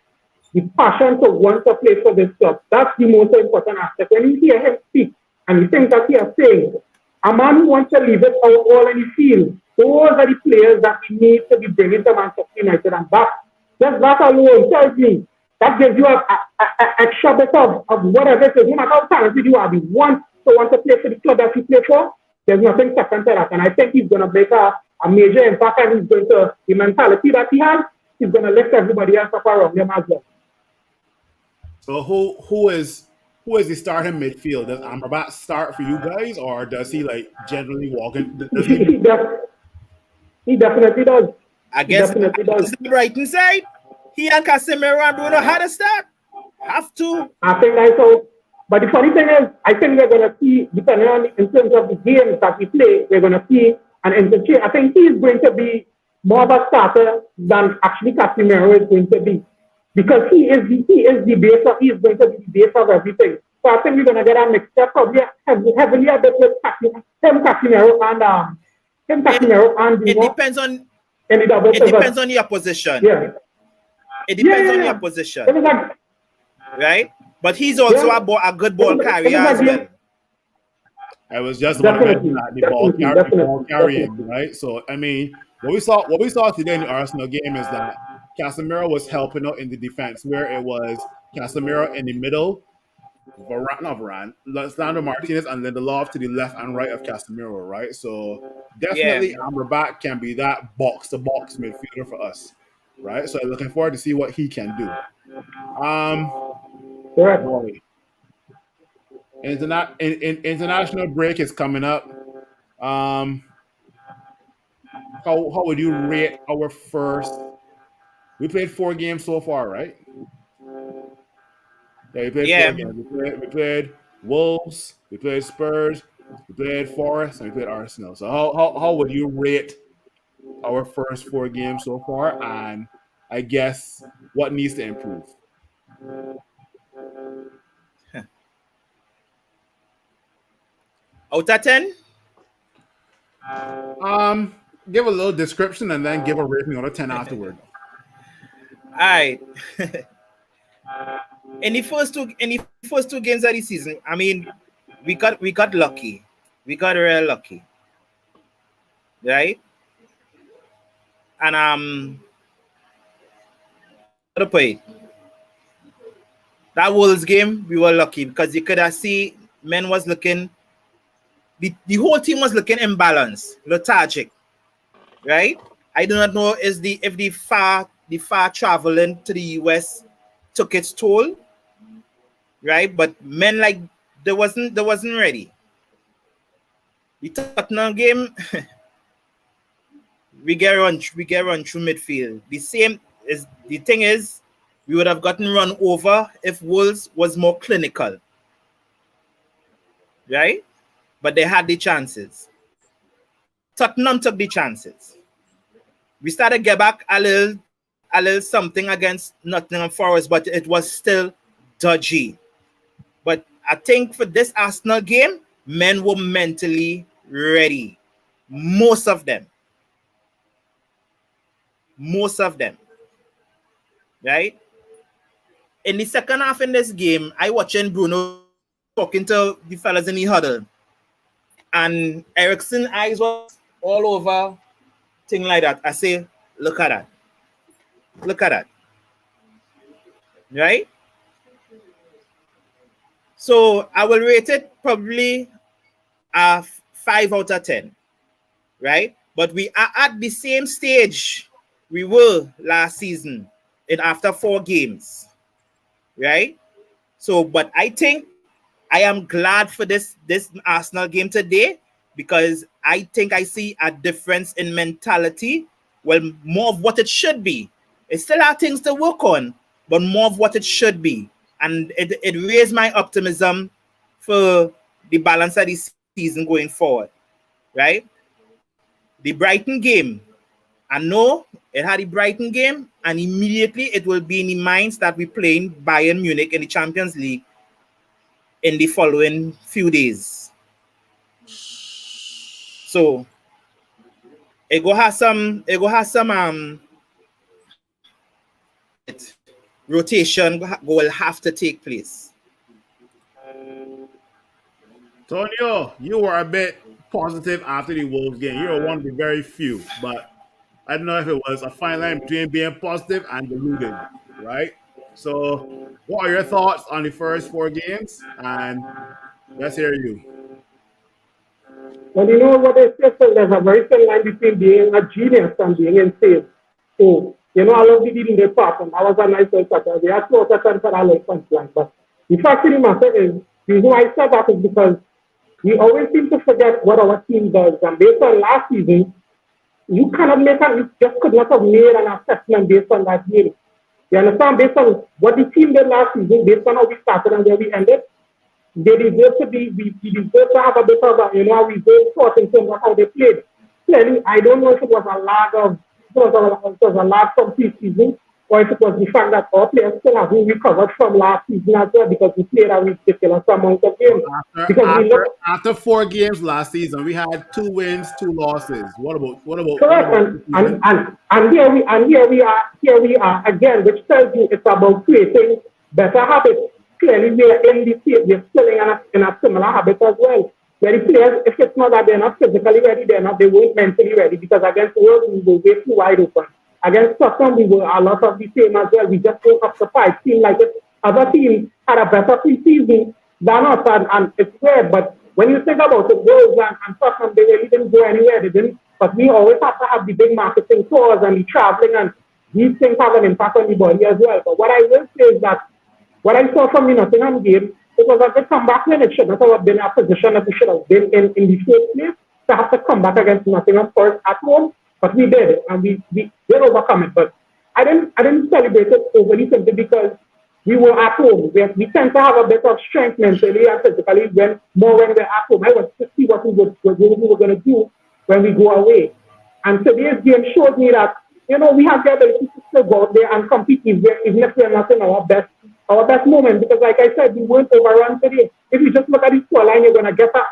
The passion to want to play for this club. That's the most important aspect. When you hear him speak and you think that he is saying, a man who wants to leave it out all in the field, those are the players that we need to be bringing to Manchester United. And that alone tells me that gives you an extra bit of whatever it is. No matter how talented you are, you want to play for the club that you play for. There's nothing second to that. And I think he's going to make a major impact, and he's going to, the mentality that he has, he's going to lift everybody else up around him as well. So who is the starting midfield? Does Amrabat start for you guys, or does he like generally walk in? He definitely does. I guess the Brighton side, he and Casemiro and Bruno had to start. Have to. I think I saw. But the funny thing is, I think we're going to see, depending on in terms of the games that we play, we're going to see an interchange. I think he's going to be more of a starter than actually Casemiro is going to be. Because he is the base of, he is going to be the base of everything. So I think we're going to get a mixture probably heavily a bit with Casemiro and it depends on the opposition. Yeah. It depends on the opposition. Right? But he's also a good ball carrier as well. I was just wondering the ball carrying, right? So I mean, what we saw today in the Arsenal game is that Casemiro was helping out in the defense, where it was Casemiro in the middle, Lisandro Martinez, and then the loft to the left and right of Casemiro, right? So definitely Amrabat can be that box-to-box midfielder for us, right? So I'm looking forward to see what he can do. International break is coming up. How would you rate our first? We played 4 games so far, right? Yeah, we played 4 games. We played Wolves, we played Spurs, we played Forest, and we played Arsenal. So how would you rate our first 4 games so far? And I guess what needs to improve? Out of 10? Give a little description and then give a rating out of 10 afterward. All right. In the first two games of the season, I mean, we got lucky. We got real lucky. Right? And that Wolves game, we were lucky because you could have seen men was looking, the whole team was looking imbalanced, lethargic. Right? I do not know if the far traveling to the US took its toll, right? But men like they wasn't ready. The Tottenham game, we get run through midfield. The thing is, we would have gotten run over if Wolves was more clinical, right? But they had the chances. Tottenham took the chances. We started to get back a little something against Nottingham Forest, but it was still dodgy. But I think for this Arsenal game, men were mentally ready. Most of them. Right? In the second half in this game, I watching Bruno talking to the fellas in the huddle. And Eriksen's eyes was all over, thing like that. I say, look at that. Right? So I will rate it probably a 5 out of 10. Right? But we are at the same stage we were last season after 4 games. Right? So, but I think I am glad for this Arsenal game today because I think I see a difference in mentality. Well, more of what it should be. It still are things to work on, but more of what it should be. And it raised my optimism for the balance of the season going forward, right? The Brighton game, I know it had the Brighton game, and immediately it will be in the minds that we're playing Bayern Munich in the Champions League in the following few days. So it go have some rotation will have to take place. Tonio, you were a bit positive after the Wolves game. You were one of the very few, but I don't know if it was a fine line between being positive and deluded, right? So, what are your thoughts on the first 4 games? And let's hear you. Well, you know what they say, so there's a very thin line between being a genius and being insane. So, I love the leading their part, and that was a nice little touch. They had two attempts that I like punchline. But the fact of the matter is, the reason why I said that is because we always seem to forget what our team does. And based on last season, you just could not have made an assessment based on that game. You understand? Based on what the team did last season, based on how we started and where we ended, they deserve to be, we deserve to have a bit of a, reserve thought in terms of how they played. Clearly, I don't know if it was a lag from preseason, or if it was the fact that our players still haven't recovered from last season as well, because we played a ridiculous amount of games. After 4 games last season, we had 2 wins, 2 losses. What about? Correct, and here we are again, which tells you it's about creating better habits. Clearly, we are in the state, we're still in a similar habit as well. Where the players, if it's not that they're not physically ready, they weren't mentally ready, because against Wolves, we were way too wide open. Against Tottenham, we were a lot of the same as well. We just broke up the fight. Seemed like if other teams had a better preseason than us, and it's weird. But when you think about it, Wolves and Tottenham, they really didn't go anywhere. They didn't. But we always have to have the big marketing tours and the traveling, and these things have an impact on the body as well. But what I will say is that what I saw from the Nottingham game, it was a good comeback win. It should not have been a position that we should have been in the first place to have to come back against Nottingham Forest at home. But we did, and we did overcome it. But I didn't celebrate it overly simply because we were at home. We tend to have a bit of strength mentally and physically when we're at home. I was to see what we were going to do when we go away. And today's game showed me that, we have the ability to still go out there and compete even if we're not in our best moment. Because like I said, we weren't overrun today. If you just look at the scoreline, you're gonna get a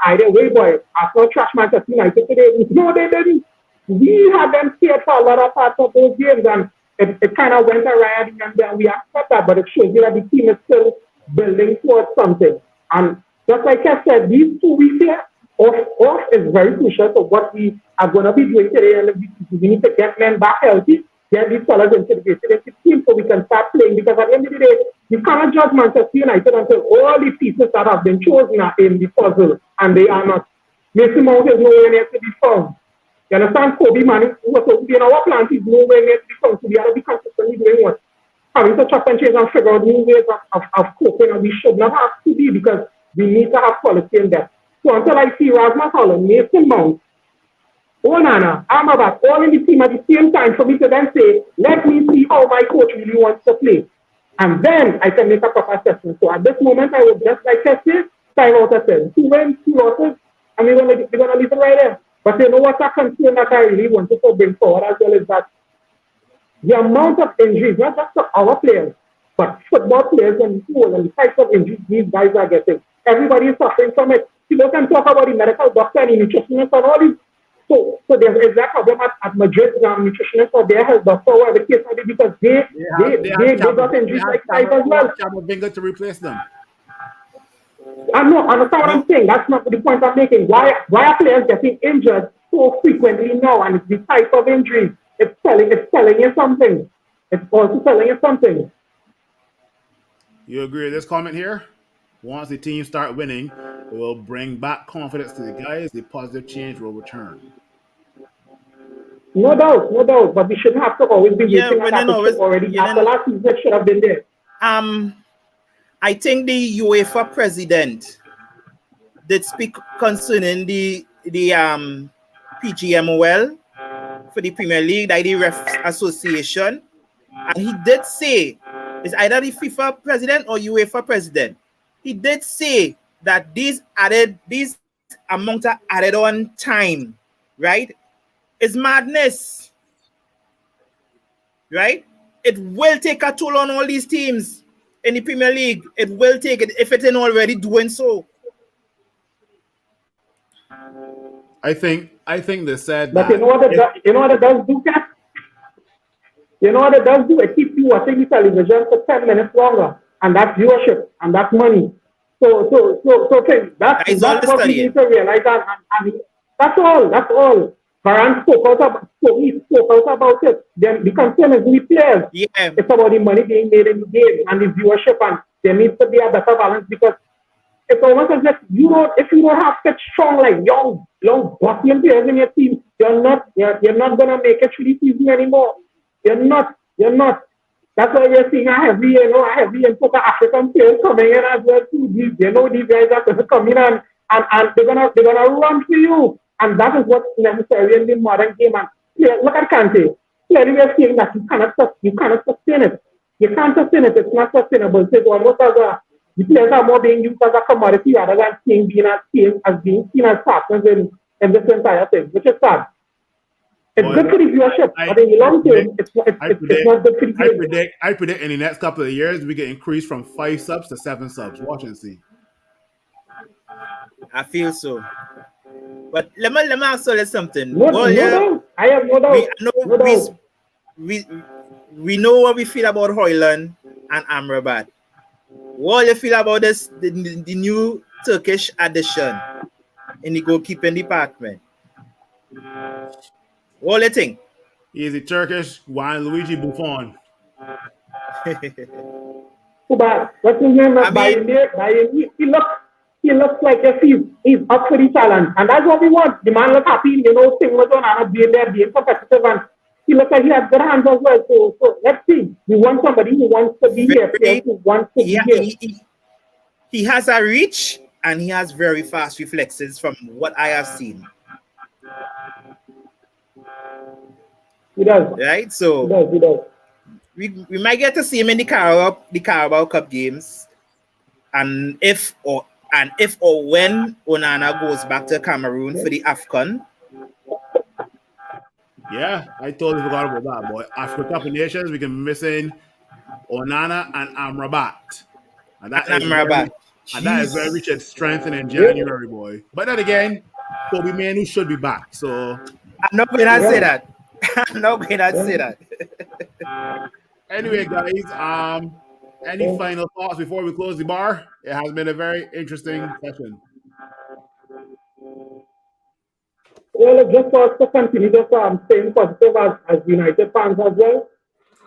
idea. Way boy, Assnal trash Manchester United today. No, they didn't. We had them scared for a lot of parts of those games, and it kind of went awry at the end, and we accept that. But it shows you that the team is still building towards something. And just like I said, these 2 weeks here off is very crucial for what we are going to be doing today. And we need to get men back healthy, get these fellas integrated into the team so we can start playing. Because at the end of the day, you cannot judge Manchester United until all the pieces that have been chosen are in the puzzle, and they are not. Mason Mount is nowhere near to be found. You understand? Kobe Manning, who was supposed to be in our plant, is nowhere near to be found. So we have to be consistently doing what? Having to chop and change and figure out new ways of coping, and we should not have to be, because we need to have quality in depth. So until I see Rasmus Holland, Mason Mount, Onana, Amrabat, all in the team at the same time, for me to then say, let me see how my coach really wants to play. And then I can make a proper assessment. So at this moment, I would just like to say 5 out of 10. 2 wins, 2 losses, and we're going to leave it right there. But you know what, a concern that I really wanted to bring forward as well is that the amount of injuries, not just for our players, but football players and the types of injuries these guys are getting. Everybody is suffering from it. People can talk about the medical doctor and the nutritionist and all these. So there is that problem at Madrid, the nutritionist or their health doctor, or whatever the case may be, because they got injuries like that as well. Finger to replace them. I know, understand what I'm saying. That's not the point I'm making. Why are players getting injured so frequently now? And it's the type of injury. It's telling you something. It's also telling you something. You agree with this comment here? Once the team start winning, it will bring back confidence to the guys. The positive change will return. No doubt. But we shouldn't have to always be waiting at that already. After last season, it should have been there. I think the UEFA president did speak concerning the PGMOL for the Premier League, the Refs Association, And he did say, it's either the FIFA president or UEFA president. He did say that these amount of added on time, right, is madness. Right? It will take a toll on all these teams in the Premier League. It will take it if it ain't already doing so. I think they said But that. you know what it does do, Kat? You know what it does do? It keeps you watching the television for 10 minutes longer. And that's viewership and that's money. So okay, that's what we need to realize. And that's all. Varane spoke out about it. Then the concern is the players. Yeah. It's about the money being made in the game and the viewership, and there needs to be a better balance, because it's almost as if if you don't have such strong, like young Bosnian players in your team, you're not gonna make it through the season anymore. You're not. That's why we're seeing a heavy input of African players coming in as well too. These guys are going to come in and they're gonna run for you. And that is what's necessary in the modern game. And look at Kante. Clearly we're seeing that you cannot sustain it. You can't sustain it. It's not sustainable. It's almost as the players are more being used as a commodity rather than being seen as partners in this entire thing, which is sad. It's good for the viewership, but in the long term, it's not good for the game. I predict in the next couple of years we get increased from 5 subs to 7 subs. Watch and see. I feel so. But let me also say something. No doubt. I have no doubt. We know what we feel about Hoyland and Amrabat. What do you feel about this the new Turkish addition in the goalkeeping department? What do you think? He is a Turkish Luigi Buffon. But what's his name? He looks like if he's up for the challenge. And that's what we want. The man looks happy, thing was on and being there, being competitive, and he looks like he has good hands as well. So let's see. We want somebody who wants to be here. Who wants to be here. He has a reach and he has very fast reflexes from what I have seen. He does. Right? So he does. We might get to see him in the Carabao Cup games. And if or when Onana goes back to Cameroon for the AFCON. Yeah, I totally forgot about that, boy. After a couple nations, we can be missing Onana and Amrabat. And that is very rich and strengthening in January, boy. But then again, Kobe Manu should be back. So I'm not going to say that. I'm not going to say that. Anyway, guys, any final thoughts before we close the bar? It has been a very interesting session. Well, just for us to continue staying positive as United fans as well,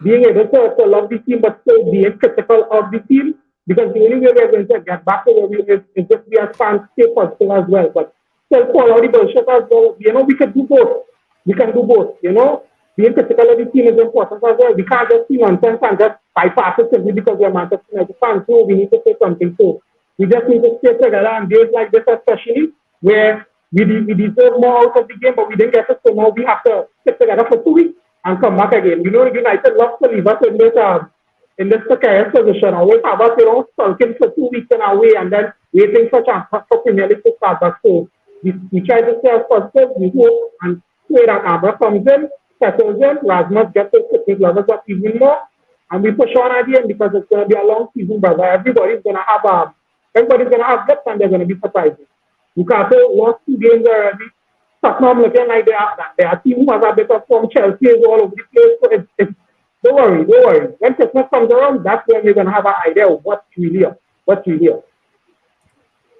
being able to love the team but still being critical of the team, because the only way we're going to get back to where we is just be as fans stay positive as well, but still call out the bullshit as well. We can do both. We can do both, Being critical of the team is important as well. We can't just see nonsense and just bypass it simply because we're Manchester United fans. So we need to say something too. We just need to stay together on days like this, especially where we deserve more out of the game, but we didn't get it. So now we have to sit together for 2 weeks and come back again. United loves to leave us in this precarious position. Always have us, sulking for 2 weeks in our way and then waiting for Premier League to start back. So we try to stay as positive. We hope and pray that Abra comes in, settles in, Rasmus gets his fitness levels up even more, and we push on at the end because it's going to be a long season, brother. Everybody's going to have blips and they're going to be surprises. Newcastle lost 2 games already. Tottenham looking like they are a team who has a bit of form. Chelsea is all over the place. So don't worry. When Christmas comes around, that's when we're going to have an idea of what's really up.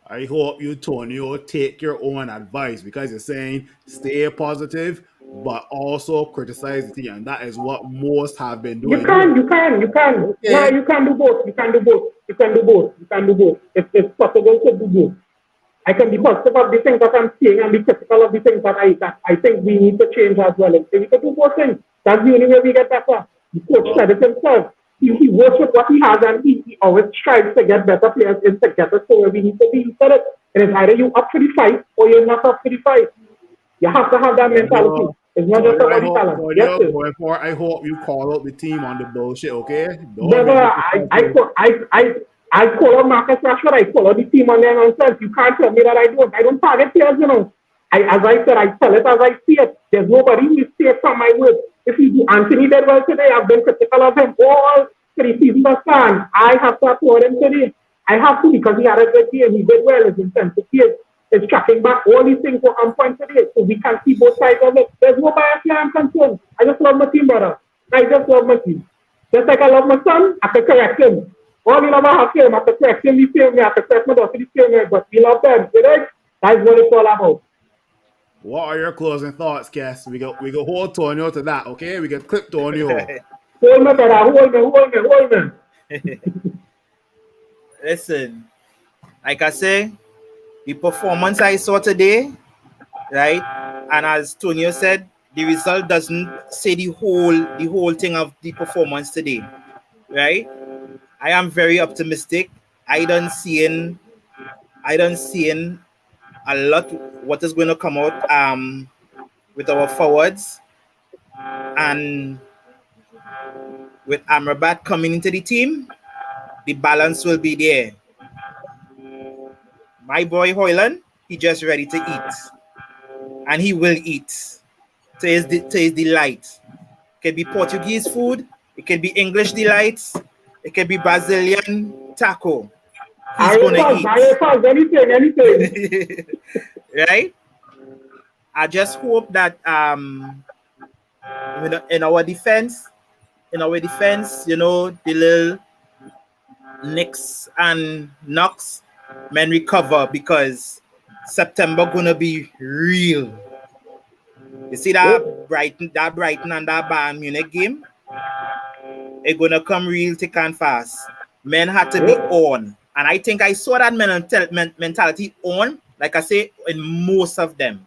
I hope you, Tonio, take your own advice, because you're saying stay positive, but also criticize the team. And that is what most have been doing. You can. Okay. No, you can do both. It's possible to do both. I can be positive of the things that I'm seeing and be critical of the things that I think we need to change as well. And so we can do both things. That's the only way we get better. The coach said it himself. He works with what he has, and he always tries to get better players in to get us to where we need to be. He said it. And it's either you up for the fight or you're not up for the fight. You have to have that mentality. It's not just Tonyo, I about the hope, talent. Yes, Tonyo, sir. going forward, I hope you call out the team on the bullshit, okay? Don't Never. get disrespectful. I call out Marcus Rashford. I call out the team on their nonsense. You can't tell me that I don't. I don't target players, you know. As I said, I tell it as I see it. There's nobody who is safe from my word. If you do Anthony did well today, I've been critical of him all three seasons of time. I have to applaud him today. I have to because he had a good game. He did well. His intensity is tracking back. All these things were on point today. So we can see both sides of it. There's no bias here I'm concerned. I just love my team, brother. I just love my team. Just like I love my son, I can correct him. All we never have him, I can correct him the same way, I can correct my daughter the same way, but we love them. You know? That's what it's all about. What are your closing thoughts, Cass? We go hold Tonyo to that, okay? We can clip Tonyo. Hold me, brother. Hold me. Listen, like I say, the performance I saw today, right? And as Tonio said, the result doesn't say the whole thing of the performance today, right? I am very optimistic. I don't seeing a lot what is going to come out with our forwards, and with Amrabat coming into the team, the balance will be there. My boy Hoyland, he just ready to eat, and he will eat to his delight. It can be Portuguese food, it can be English delights, it can be Brazilian taco. He's gonna eat. Anything. Right? I just hope that in our defense, you know, the little nicks and knocks men recover, because September gonna be real. You see that Brighton and that Bayern Munich game? It's gonna come real thick and fast. Men had to be on. And I think I saw that mentality on, like I say, in most of them.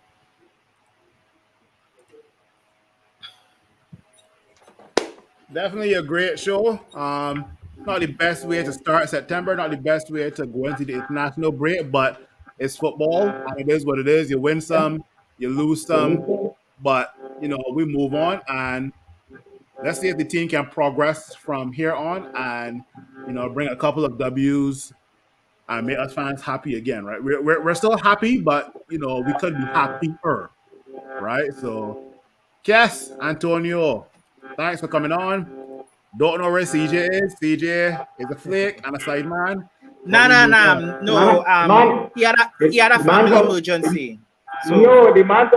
Definitely a great show. Not the best way to start September, not the best way to go into the international break, but it's football and it is what it is. You win some, you lose some, but you know, we move on and let's see if the team can progress from here on and you know bring a couple of W's and make us fans happy again, right? We're still happy, but you know, we could be happier, right? So Cass, Antonio, thanks for coming on. Don't know where CJ is. CJ is a flick and a side man. No. He had a family emergency. So. No, the man's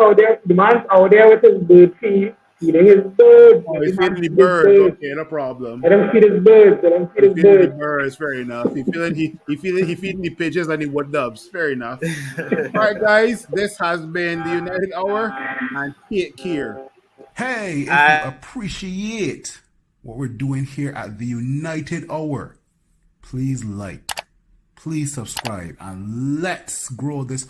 out there with his bird feed, feeding his birds. Oh, he's feeding the birds. Okay, no problem. Let him feed his birds. He's feeding the birds. Fair enough. He feeding the pigeons and the wood doves. Fair enough. All right, guys. This has been the United Hour, and take care. Hey, if you appreciate what we're doing here at the United Hour, please like, please subscribe, and let's grow this